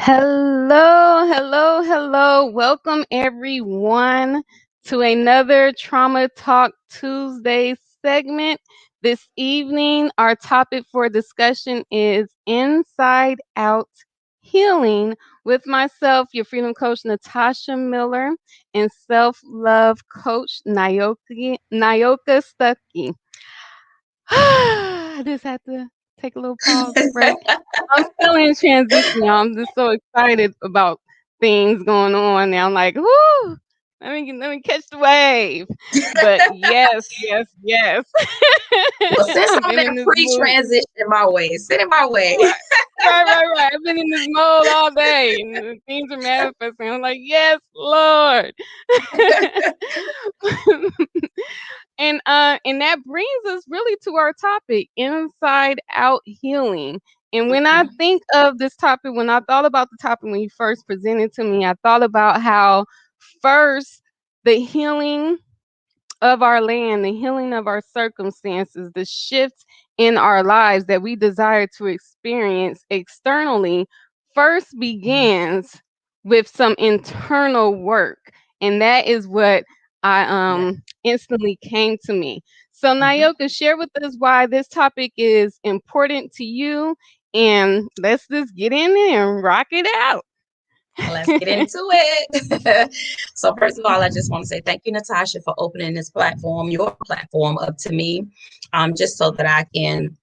Hello, hello, hello. Welcome everyone to another Trauma Talk Tuesday segment. This evening, our topic for discussion is Inside Out Healing with myself, your freedom coach, Natasha Miller, and self love coach, Nioka Stuckey. I just had to take a little pause break. I'm still in transition, y'all. I'm just so excited about things going on now. I'm like, whoo, let me catch the wave. But yes, yes, yes. Well, since I've I'm been in in a this mood. pre-transition my way, sit in my way. Right, right. I've been in this mode all day, and things are manifesting. I'm like, yes, Lord. And that brings us really to our topic, inside out healing. And when I think of this topic, when I thought about the topic when you first presented to me, I thought about how first the healing of our land, the healing of our circumstances, the shift in our lives that we desire to experience externally first begins with some internal work. And that is what I Yeah. instantly came to me. So Mhm. Nioka, share with us why this topic is important to you, and let's just get in there and rock it out. Let's get into it. So first of all, I just want to say thank you, Natasha, for opening this platform, your platform, up to me, just so that I can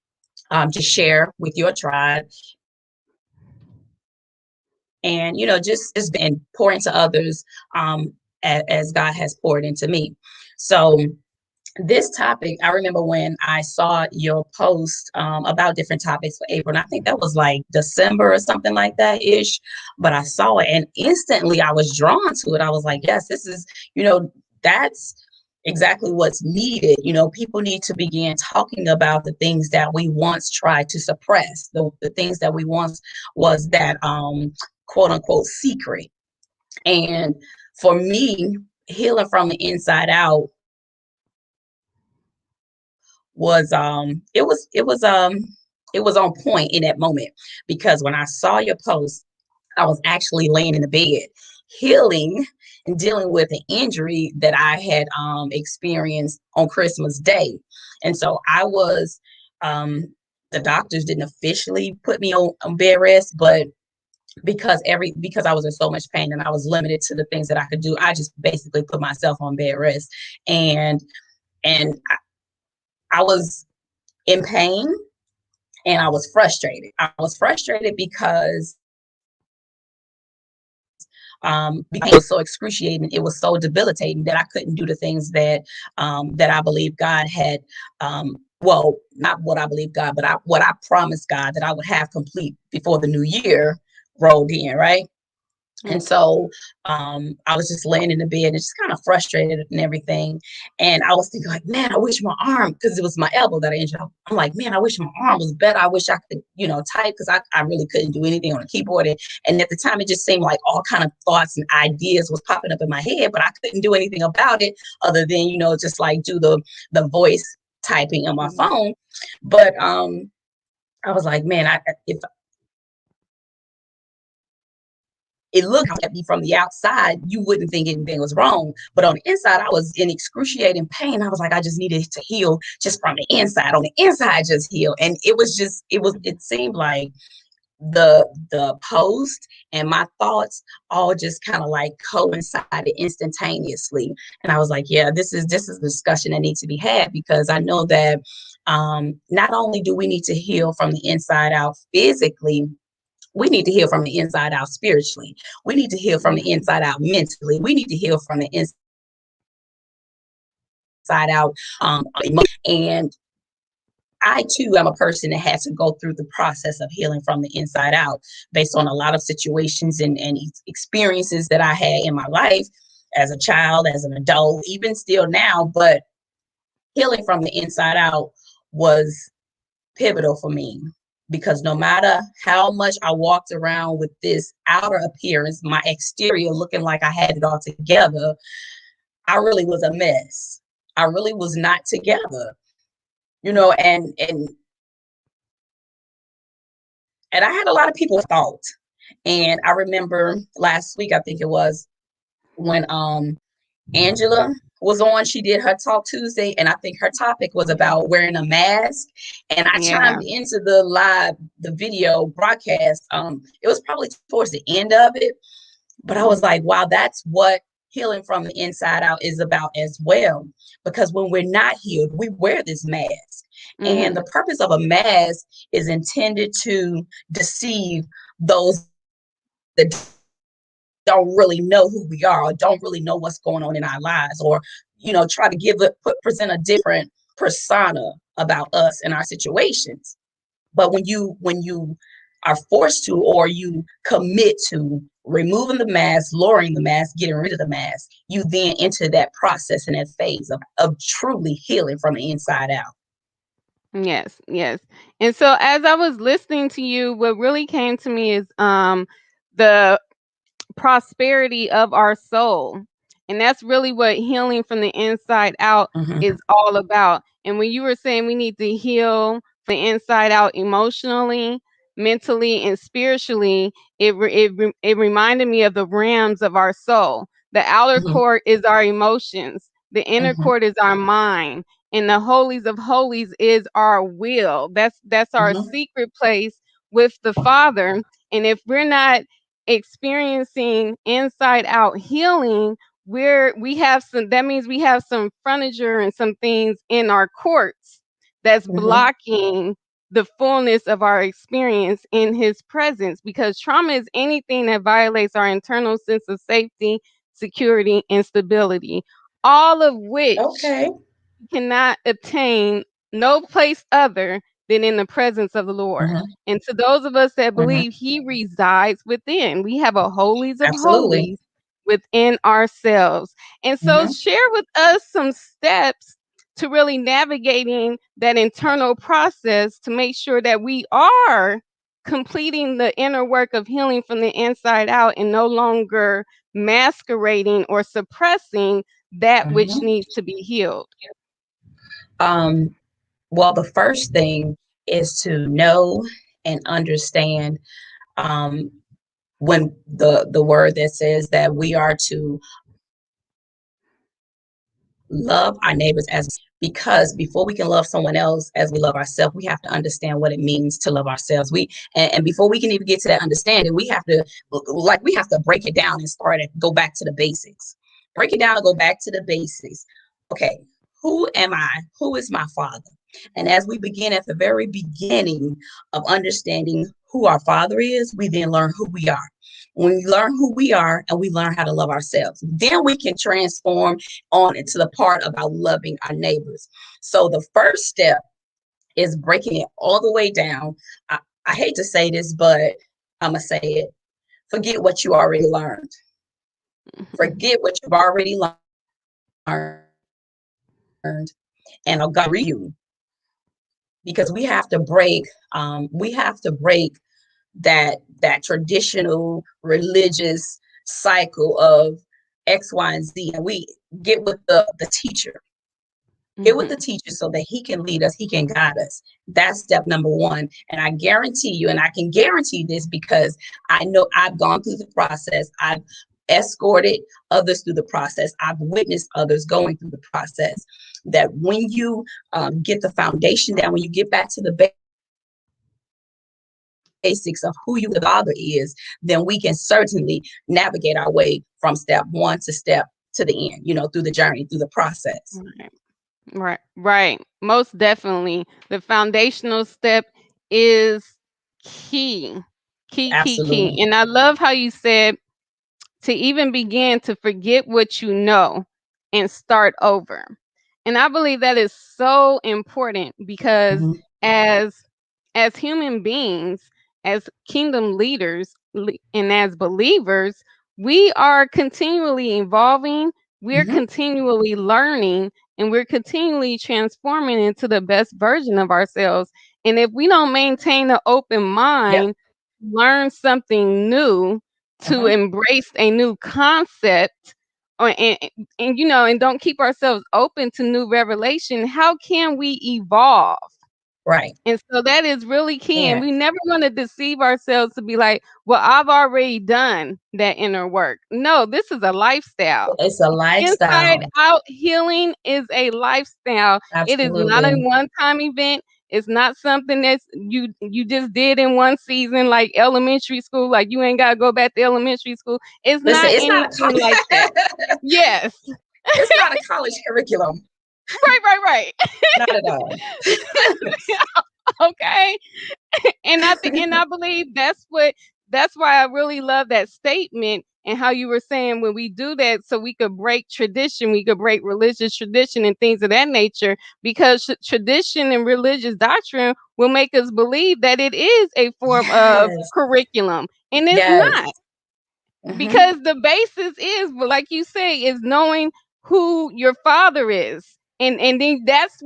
just share with your tribe and just and pour into others as God has poured into me. So this topic, I remember when I saw your post about different topics for April, and I think that was like December or something like that ish. But I saw it and instantly I was drawn to it. I was like, yes, this is, that's exactly what's needed. People need to begin talking about the things that we once tried to suppress, the things that we once was that quote unquote secret. And for me, healing from the inside out was it was on point in that moment, because when I saw your post, I was actually laying in the bed healing and dealing with an injury that I had experienced on Christmas Day. And so I was the doctors didn't officially put me on bed rest, but because I was in so much pain and I was limited to the things that I could do, I just basically put myself on bed rest. And and I was in pain and I was frustrated. I was frustrated because it was so excruciating, it was so debilitating that I couldn't do the things that I believe God had. Well, not what I believe God, but what I promised God that I would have complete before the new year rolled in, right? And so I was just laying in the bed and just kind of frustrated and everything. And I was thinking, like, man, I wish my arm, because it was my elbow that I injured. I'm like, man, I wish my arm was better. I wish I could, type, because I really couldn't do anything on the keyboard. And at the time, it just seemed like all kind of thoughts and ideas was popping up in my head, but I couldn't do anything about it other than, just like do the voice typing on my phone. But I was like, man, if it looked at me from the outside, you wouldn't think anything was wrong. But on the inside, I was in excruciating pain. I was like, I just needed to heal just from the inside. On the inside, just heal. And it seemed like the post and my thoughts all just kind of like coincided instantaneously. And I was like, yeah, this is a discussion that needs to be had, because I know that not only do we need to heal from the inside out physically, we need to heal from the inside out spiritually. We need to heal from the inside out mentally. We need to heal from the inside out and I too am a person that has to go through the process of healing from the inside out, based on a lot of situations and experiences that I had in my life as a child, as an adult, even still now. But healing from the inside out was pivotal for me, because no matter how much I walked around with this outer appearance, my exterior looking like I had it all together, I really was a mess. I really was not together, and I had a lot of people thought. And I remember last week, I think it was, when Angela was on. She did her Talk Tuesday, and I think her topic was about wearing a mask. And I Yeah. chimed into the video broadcast. It was probably towards the end of it, but I was Mhm. like, wow, that's what healing from the inside out is about as well. Because when we're not healed, we wear this mask. And Mhm. the purpose of a mask is intended to deceive those that don't really know who we are, or don't really know what's going on in our lives, or try to present a different persona about us and our situations. But when you are forced to, or you commit to removing the mask, lowering the mask, getting rid of the mask, you then enter that process and that phase of truly healing from the inside out. Yes, yes. And so as I was listening to you, what really came to me is the prosperity of our soul. And that's really what healing from the inside out Mm-hmm, is all about. And when you were saying we need to heal from the inside out emotionally, mentally, and spiritually, it reminded me of the realms of our soul. The outer mm-hmm, court is our emotions, the inner mm-hmm, court is our mind, and the holies of holies is our will. That's our mm-hmm, secret place with the Father. And if we're not experiencing inside out healing, we have some, that means we have some furniture and some things in our courts that's mm-hmm, blocking the fullness of our experience in his presence, because trauma is anything that violates our internal sense of safety, security, and stability, all of which okay. cannot obtain no place other than in the presence of the Lord. Mm-hmm, And to those of us that mm-hmm, believe he resides within, we have a holies of absolutely. holies within ourselves. And so Mm-hmm, share with us some steps to really navigating that internal process to make sure that we are completing the inner work of healing from the inside out and no longer masquerading or suppressing that which mm-hmm. needs to be healed. Um, well, the first thing is to know and understand, um, when the word that says that we are to love our neighbors as, because before we can love someone else as we love ourselves, we have to understand what it means to love ourselves. And before we can even get to that understanding, we have to break it down and go back to the basics. Break it down and go back to the basics. Okay, who am I? Who is my father? And as we begin at the very beginning of understanding who our father is, we then learn who we are. When we learn who we are and we learn how to love ourselves, then we can transform on into the part about loving our neighbors. So the first step is breaking it all the way down. I hate to say this, but I'm going to say it. Forget what you already learned. Forget what you've already learned, and God you, because we have to break that traditional religious cycle of X, Y, and Z, and we get with the teacher. Get with the Mhm. teacher so that he can lead us, he can guide us. That's step number one. And I guarantee you, and I can guarantee this because I know I've gone through the process. I've escorted others through the process. I've witnessed others going through the process. That when you get the foundation down, when you get back to the basics of who you the father is, then we can certainly navigate our way from step one to step to the end, through the journey, through the process. Right. Right. Right. Most definitely. The foundational step is key. Key, key, key. Absolutely. And I love how you said to even begin to forget what you know and start over. And I believe that is so important because Mm-hmm. as as human beings, as kingdom leaders, and as believers, we are continually evolving, we're Mm-hmm. continually learning, and we're continually transforming into the best version of ourselves. And if we don't maintain an open Yep. mind, learn something new, to Mm-hmm. embrace a new concept, or and and don't keep ourselves open to new revelation, how can we evolve? Right. And so that is really key. And Yeah. we never want to deceive ourselves to be like, well, I've already done that inner work. No, this is a lifestyle. It's a Inside lifestyle. out healing is a lifestyle. It is not a Absolutely. one-time event. It's not something that's you just did in one season, like elementary school. Like you ain't gotta go back to elementary school. It's Listen, not it's not a anything like that. Yes. it's not a college curriculum. Right. Not at all. Okay. And I believe that's why I really love that statement and how you were saying when we do that so we could break tradition, we could break religious tradition and things of that nature, because tradition and religious doctrine will make us believe that it is a form of Yes. curriculum, and it's Yes. not, Hmm. because the basis is, well, like you say, is knowing who your father is, and then that's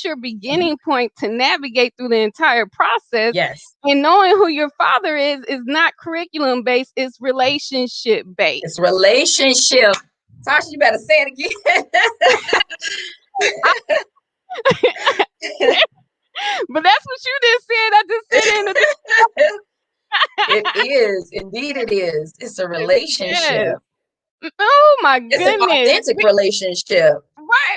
your beginning point to navigate through the entire process. Yes. And knowing who your father is not curriculum based, it's relationship It's based. relationship. Tasha, you better say it again. But that's what you just said. I just said it in a It is. Indeed, it is. It's a yes. relationship. Oh my It's an goodness. authentic relationship.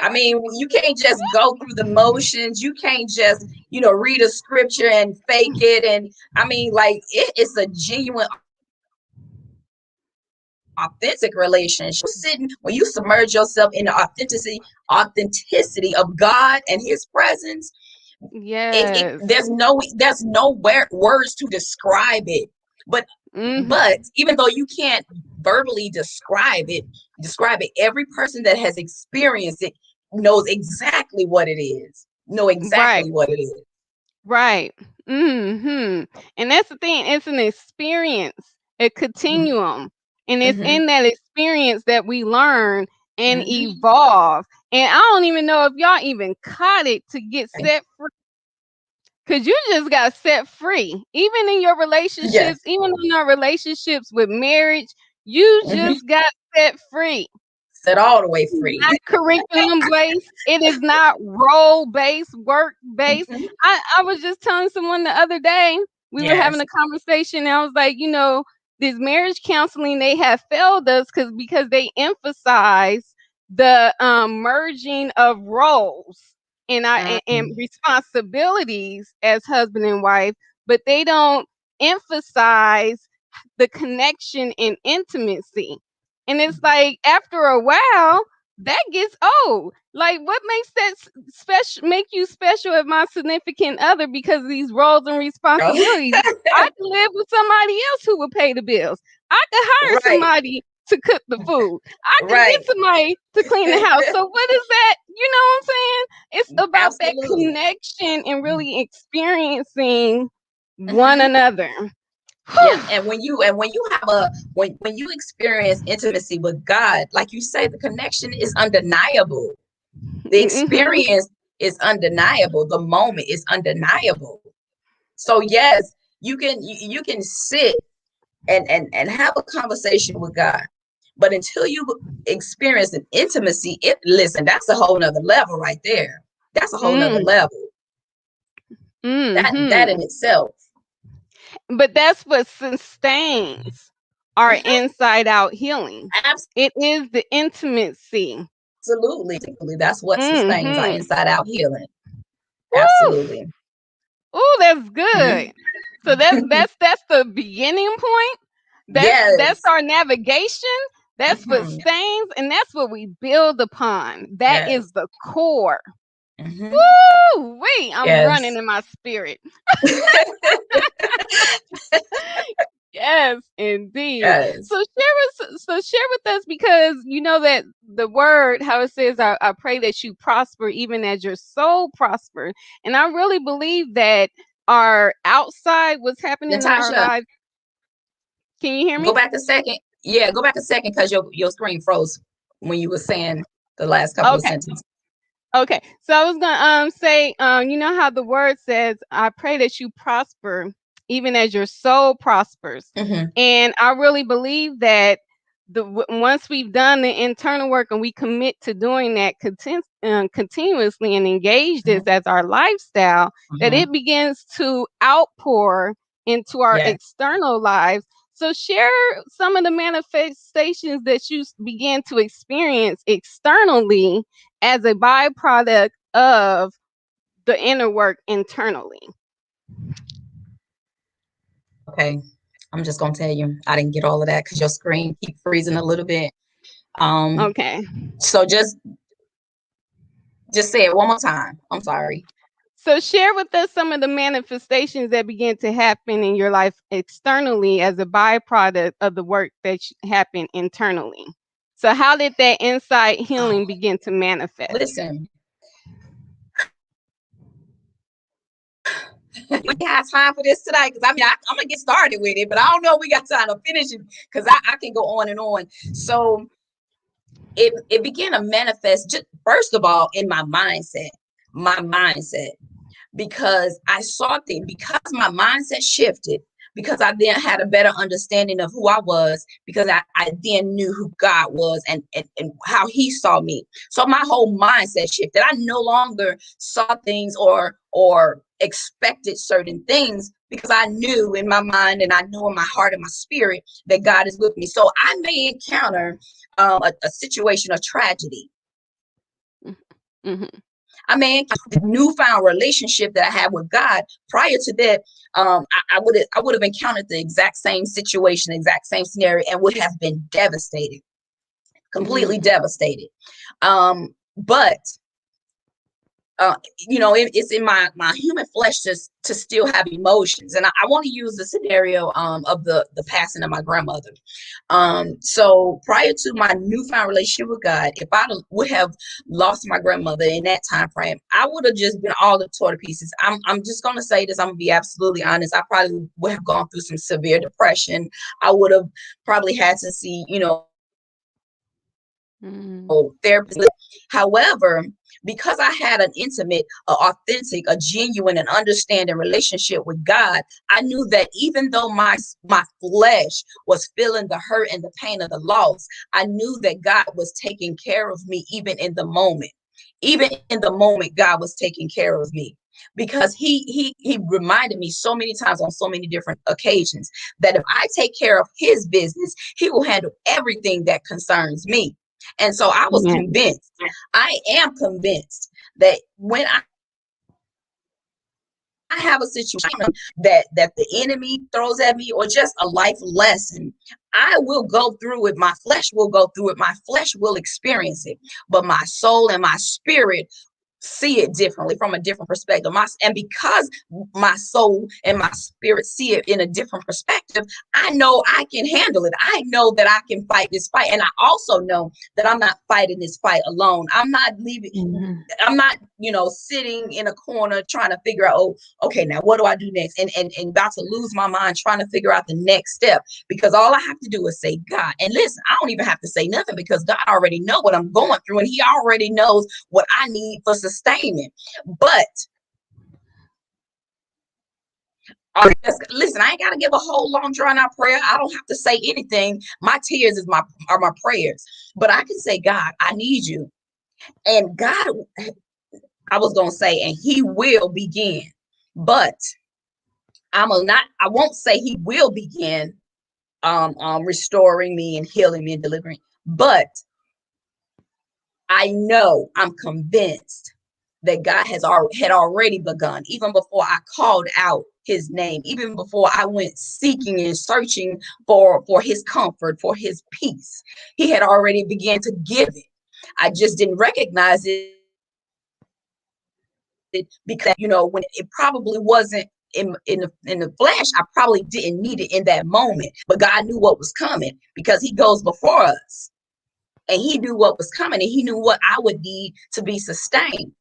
I Right. mean, you can't just go through the motions. You can't just, read a scripture and fake it. And I mean, like, it's a genuine, authentic relationship. When you submerge yourself in the authenticity of God and His presence, Yes. there's no words to describe it. But Hmm. but even though you can't verbally describe it, every person that has experienced it knows exactly what it is. Know Right. exactly what it is. Right. Hmm. And that's the thing. It's an experience, a Hmm. continuum. And it's Hmm. in that experience that we learn and Hmm. evolve. And I don't even know if y'all even caught it to get set free. Because you just got set free. Even in your relationships, Yes. even in our relationships with marriage, you Hmm. just got set free. Set all the way free. Not curriculum based. It is not role based, work based. Hmm. I was just telling someone the other day, we were having Yes. a conversation, and I was like, this marriage counseling, they have failed us because they emphasize the merging of roles and Mm. responsibilities as husband and wife, but they don't emphasize the connection and intimacy. And it's like after a while, that gets old. Like, what makes that special? Make you special as my significant other because of these roles and responsibilities? I could live with somebody else who would pay the bills. I could hire Right. somebody to cook the food. I could Right. get somebody to clean the house. So what is that? You know what I'm saying? It's about that Absolutely. connection and really experiencing one Hmm. another. Yes, Whew. and when you have when you experience intimacy with God, like you say, the connection is undeniable. The Mhm. experience is undeniable. The moment is undeniable. So yes, you can sit and have a conversation with God. But until you experience an intimacy, listen, that's a whole nother level right there. That's a whole nother Mm. level. That in Mhm. itself. But that's what sustains our Mhm. inside out healing. It is the intimacy. Absolutely. That's what sustains our Mhm. inside out healing. Woo. Absolutely. Ooh, that's good. Hmm. So that's the beginning point. That's Yes. our navigation. That's what Hmm. stains, and that's what we build upon. That is Yes. the core. Hmm. Woo! Wait, I'm running Yes. in my spirit. Yes, indeed. Yes. So share with us, because you know that the word, how it says, I pray that you prosper even as your soul prospers. And I really believe that our outside, what's happening in our Natasha, lives. Can you hear go me? back a second. Yeah, go back a second because your screen froze when you were saying the last couple of Okay. sentences. Okay. So I was gonna say, you know how the word says, I pray that you prosper even as your soul prospers. Hmm. And I really believe that once we've done the internal work and we commit to doing that continuously and engage this Mhm. as our lifestyle, that Mhm. it begins to outpour into our Yeah. external lives. So share some of the manifestations that you began to experience externally as a byproduct of the inner work internally. Okay. I'm just gonna tell you, I didn't get all of that because your screen keep freezing a little bit. Um, Okay. so just say it one more time. I'm sorry. So share with us some of the manifestations that began to happen in your life externally as a byproduct of the work that happened internally. So how did that inside healing Oh, begin to manifest? listen, we have time for this today because I'm gonna get started with it, but I don't know if we got time to finish it because I can go on and on. So it began to manifest just first of all in my mindset, because I saw things, because my mindset shifted, because I then had a better understanding of who I was, because I then knew who God was, and how he saw me. So my whole mindset shifted. I no longer saw things or expected certain things, because I knew in my mind and I knew in my heart and my spirit that God is with me. So I may encounter a situation of tragedy. Mm-hmm. I mean, the newfound relationship that I had with God. Prior to that, I would have encountered the exact same situation, exact same scenario, and would have been devastated, completely Mm-hmm. devastated. But it's in my human flesh just to still have emotions. And I want to use the scenario of the passing of my grandmother. So prior to my newfound relationship with God, if I would have lost my grandmother in that time frame, I would have just been all the tore to pieces. I'm just gonna say this. I'm gonna be absolutely honest. I probably would have gone through some severe depression. I would have probably had to see, Mm-hmm. therapist. However, because I had an intimate, authentic, a genuine, and understanding relationship with God, I knew that even though my flesh was feeling the hurt and the pain of the loss, I knew that God was taking care of me even in the moment. Even in the moment, God was taking care of me, because he reminded me so many times on so many different occasions that if I take care of his business, he will handle everything that concerns me. And so I was Yeah. convinced, I am convinced that when I have a situation that the enemy throws at me, or just a life lesson, I will go through it. My flesh will go through it. My flesh will experience it. But my soul and my spirit see it differently, from a different perspective. And because my soul and my spirit see it in a different perspective, I know I can handle it. I know that I can fight this fight. And I also know that I'm not fighting this fight alone. I'm not leaving. Mm-hmm. I'm not, sitting in a corner trying to figure out, oh, okay, now what do I do next? And about to lose my mind trying to figure out the next step, because all I have to do is say God. And listen, I don't even have to say nothing, because God already know what I'm going through, and he already knows what I need for sustainment. But listen, I ain't got to give a whole long drawn out prayer. I don't have to say anything. My tears are my prayers. But I can say, God, I need you. And God, I was gonna say, and he will begin. But I won't say he will begin restoring me and healing me and delivering. But I know, I'm convinced that God had already begun, even before I called out his name, even before I went seeking and searching for his comfort, for his peace. He had already began to give it. I just didn't recognize it, because when it probably wasn't in the flesh. I probably didn't need it in that moment, but God knew what was coming, because he goes before us, and he knew what was coming, and he knew what I would need to be sustained.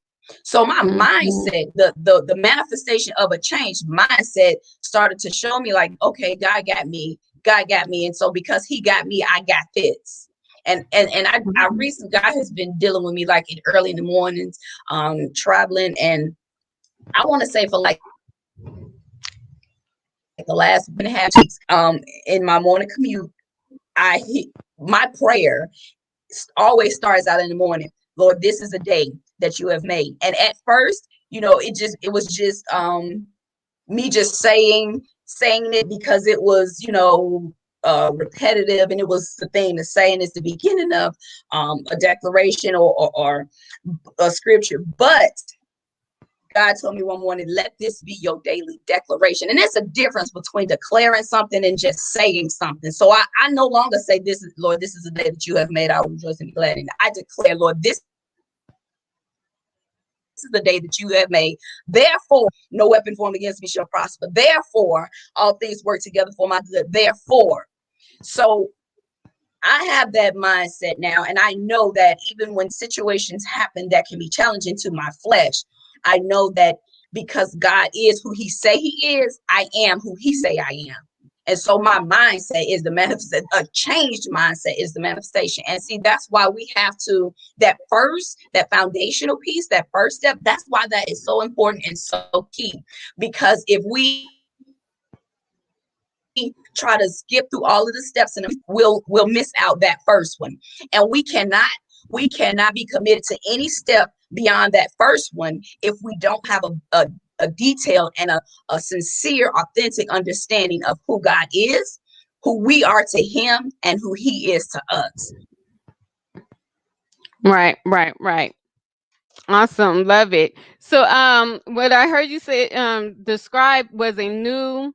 So my Mm-hmm. mindset, the manifestation of a changed mindset, started to show me, like, okay, God got me. And so because he got me, I got this. And I recently, God has been dealing with me like early in the mornings, traveling. And I want to say for like the last 1.5 weeks, in my morning commute, I my prayer always starts out in the morning. Lord, this is a day that you have made. And at first, it was just me just saying it because it was, repetitive, and it was the thing to say, and it's the beginning of a declaration or a scripture. But God told me one morning, let this be your daily declaration. And there's a difference between declaring something and just saying something. So I no longer say, this is, Lord, this is the day that you have made. I will rejoice and be glad in it. I declare, Lord, this is the day that you have made. Therefore, no weapon formed against me shall prosper. Therefore, all things work together for my good. Therefore. So I have that mindset now. And I know that even when situations happen that can be challenging to my flesh, I know that because God is who he say he is, I am who he say I am. And so my mindset is the manifestation. A changed mindset is the manifestation. And see, that's why we have to, that foundational piece, that first step, that's why that is so important and so key. Because if we try to skip through all of the steps, and we'll miss out that first one. And we cannot be committed to any step beyond that first one if we don't have a detailed and a sincere, authentic understanding of who God is, who we are to him, and who he is to us. Right. Awesome. Love it. So what I heard you say describe was a new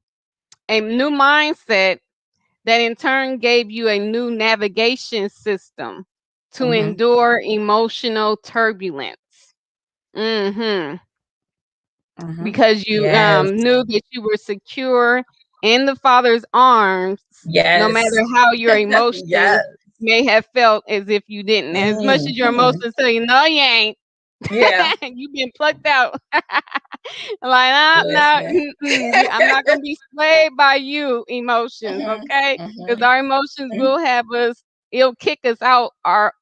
mindset that in turn gave you a new navigation system to Mm-hmm. endure emotional turbulence. Mhm. Mm-hmm. Because you Yes. knew that you were secure in the Father's arms, no Yes. matter how your emotions Yes. may have felt as if you didn't. As much as your Mm-hmm. emotions tell you, no, you ain't. Yeah. You've been plucked out. Like, no, Listen. I'm not gonna be swayed by you emotions, Mm-hmm. okay? Because Mm-hmm. our emotions will have us. It'll kick us out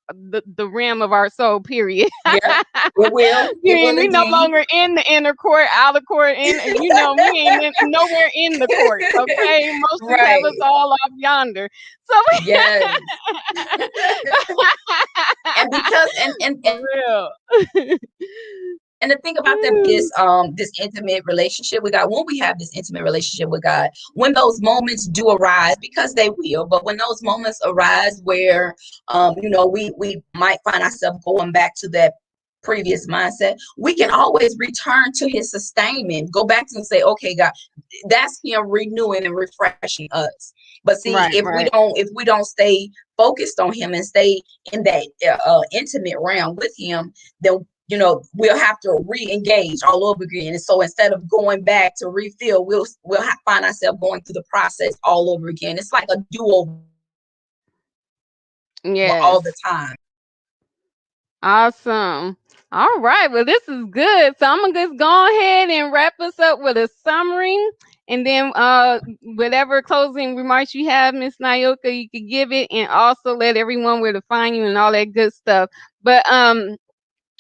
the realm of our soul. Period. Yeah, it will. It will We no indeed. longer in the inner court, outer court, in we ain't nowhere in the court. Okay, emotions have us Right. all off yonder. So Yes. And because for real. and the thing about that, this intimate relationship with God, when we have this intimate relationship with God, when those moments do arise, because they will, but when those moments arise where we might find ourselves going back to that previous mindset, we can always return to his sustainment, go back to and say, okay, God, that's him renewing and refreshing us. But see, Right, right. if we don't stay focused on him and stay in that intimate realm with him, then we'll have to re-engage all over again. And so instead of going back to refill, we'll find ourselves going through the process all over again. It's like a do-over all the Yes. time. Awesome. All right. Well, this is good. So I'm gonna just go ahead and wrap us up with a summary, and then whatever closing remarks you have, Miss Nioka, you could give it, and also let everyone where to find you and all that good stuff. But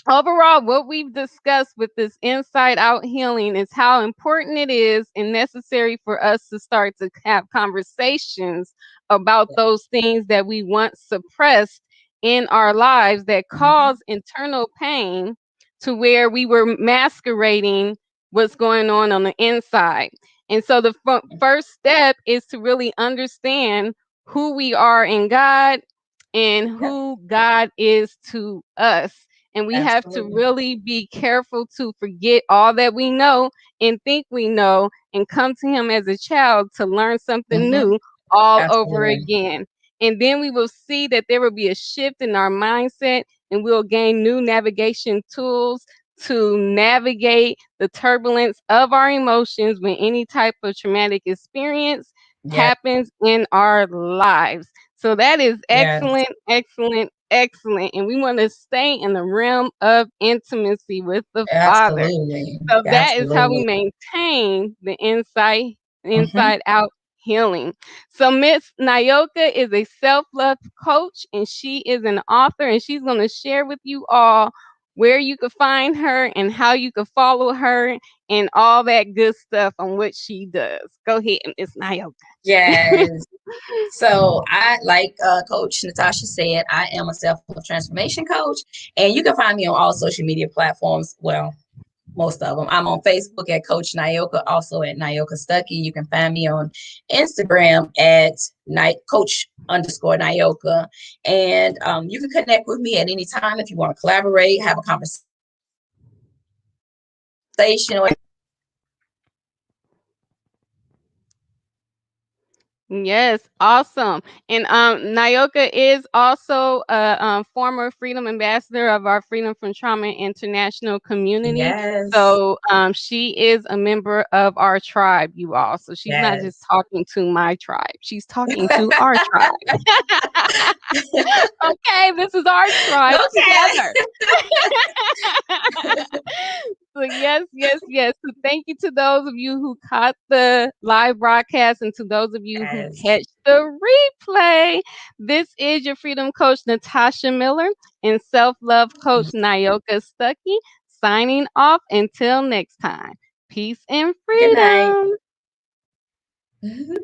overall, what we've discussed with this inside out healing is how important it is and necessary for us to start to have conversations about those things that we once suppressed in our lives that Mm-hmm. cause internal pain, to where we were masquerading what's going on the inside. And so the first step is to really understand who we are in God and Yep, who God is to us. And we have to absolutely. really be careful to forget all that we know and think we know and come to him as a child to learn something Mm-hmm. new all over Absolutely. again. And then we will see that there will be a shift in our mindset, and we'll gain new navigation tools to navigate the turbulence of our emotions when any type of traumatic experience Yes. happens in our lives. So that is Yes. excellent, excellent, excellent. And we want to stay in the realm of intimacy with the Father. Absolutely. So that is how we Absolutely. maintain the Mm-hmm. inside out healing. So Miss Nioka is a self-love coach, and she is an author, and she's going to share with you all where you could find her and how you could follow her and all that good stuff on what she does. Go ahead, Miss Nioka. Yes. So I, like Coach Natasha said, I am a self-transformation coach, and you can find me on all social media platforms. Well, most of them. I'm on Facebook at Coach Nioka, also at Nioka Stuckey. You can find me on Instagram at Coach_Nioka. And you can connect with me at any time if you want to collaborate, have a conversation, or Yes, awesome. And Nioka is also a former Freedom Ambassador of our Freedom from Trauma International community. yes, So she is a member of our tribe, you all. So she's not just yes. talking to my tribe; she's talking to our tribe. Okay, this is our tribe Okay. together. So yes, yes, yes. So thank you to those of you who caught the live broadcast and to those of you who Yes. catch the replay. This is your freedom coach Natasha Miller and self-love coach Nioka Stuckey signing off until next time. Peace and Good night. freedom.